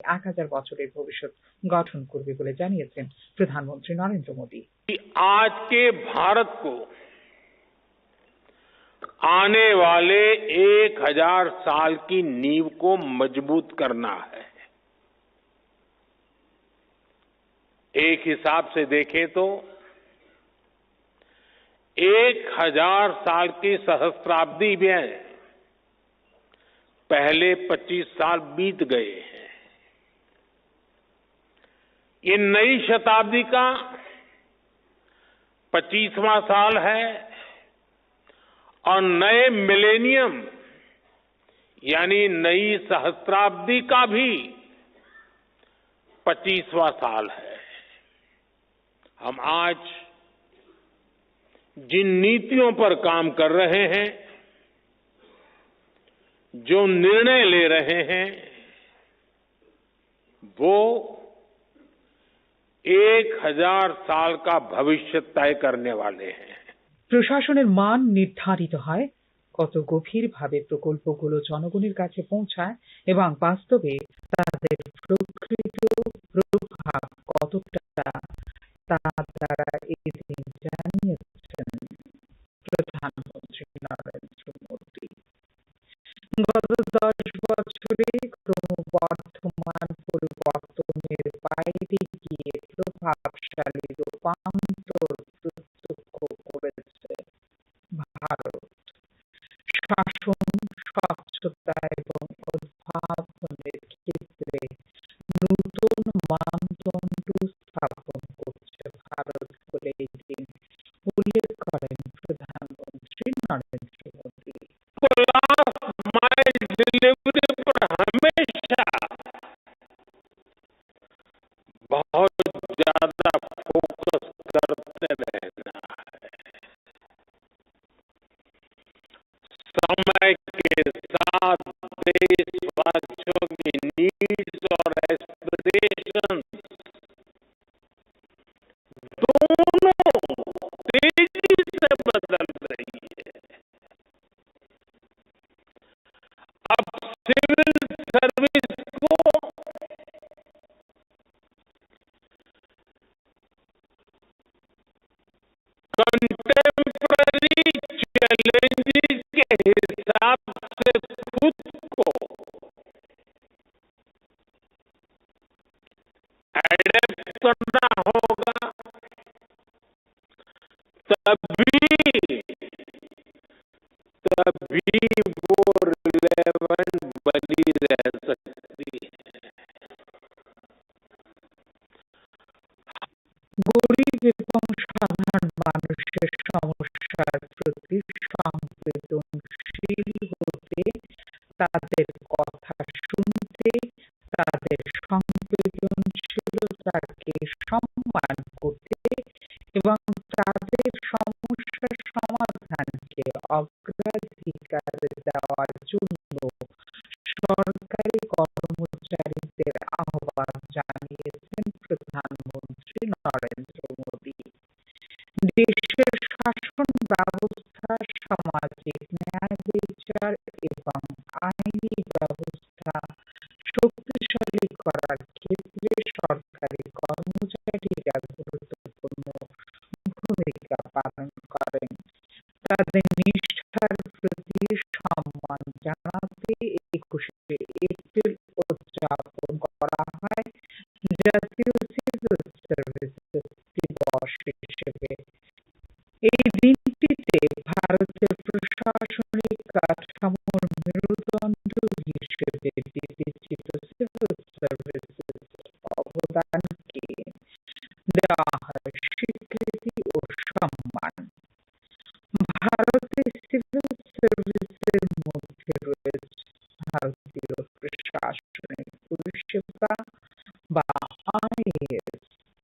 1000 বছরের ভবিষ্যৎ গঠন করবে বলে জানিয়েছেন প্রধানমন্ত্রী নরেন্দ্র মোদী। आज के भारत को आने वाले 1000 साल की नींव को मजबूत करना है। एक हिसाब से देखें तो 1000 साल की सहस्त्राब्दी में पहले 25 साल बीत गए हैं। ये नई शताब्दी का 25वां साल है और नए मिलेनियम यानी नई सहस्त्राब्दी का भी 25वां साल है। हम आज जिन नीतियों पर काम कर रहे हैं, जो निर्णय ले रहे हैं, वो 1000 साल का भविष्य तय करने वाले हैं। প্রশাসনের মান নির্ধারিত হয় কত গভীরভাবে প্রকল্পগুলো জনগণের কাছে পৌঁছায় এবং বাস্তবে তাদের প্রকৃত প্রভাব কতটা তা দ্বারা এদিন জানিয়েছেন প্রধানমন্ত্রী নরেন্দ্র মোদী। গত 10 বছরে ক্রমবর্ধমান পরিবর্তনের বাইরে গিয়ে প্রভাবশালী রূপান্তর প্রত্যক্ষ করেছে ভারত। শাসন, স্বচ্ছতা এবং উদ্ভাবনের ক্ষেত্রে নতুন মানদণ্ড স্থাপন করছে ভারত বলে এদিন উল্লেখ করেন প্রধানমন্ত্রী নরেন্দ্র মোদী। डिलीवरी पर हमेशा बहुत ज्यादा फोकस करते रहना है। समय के साथ देशवासियों की नीड्स और एस्पिरेशन दोनों तेजी से बदल रही है। अब सिविल सर्विस को कंटेम्पररी चैलेंजेस के हिसाब से खुद को एडेप्ट करना होगा, तभी वो रिलेवेंट बनी रह सकती है। গরিব এবং সাধারণ মানুষের সমস্যার প্রতি সংবেদনশীল হতে, তাদের কথা শুনতে, তাদের সংবেদনশীলতাকে সম্মান করতে এবং তাদের সমস্যার সমাধানকে অগ্রাধিকার দেওয়ার জন্য সরকারি কর্মচারীদের আহ্বান জানিয়েছেন প্রধানমন্ত্রী নরেন্দ্র মোদী। দেশের শাসন ব্যবস্থা সামাজিক ন্যায় বিচার এবং আইনি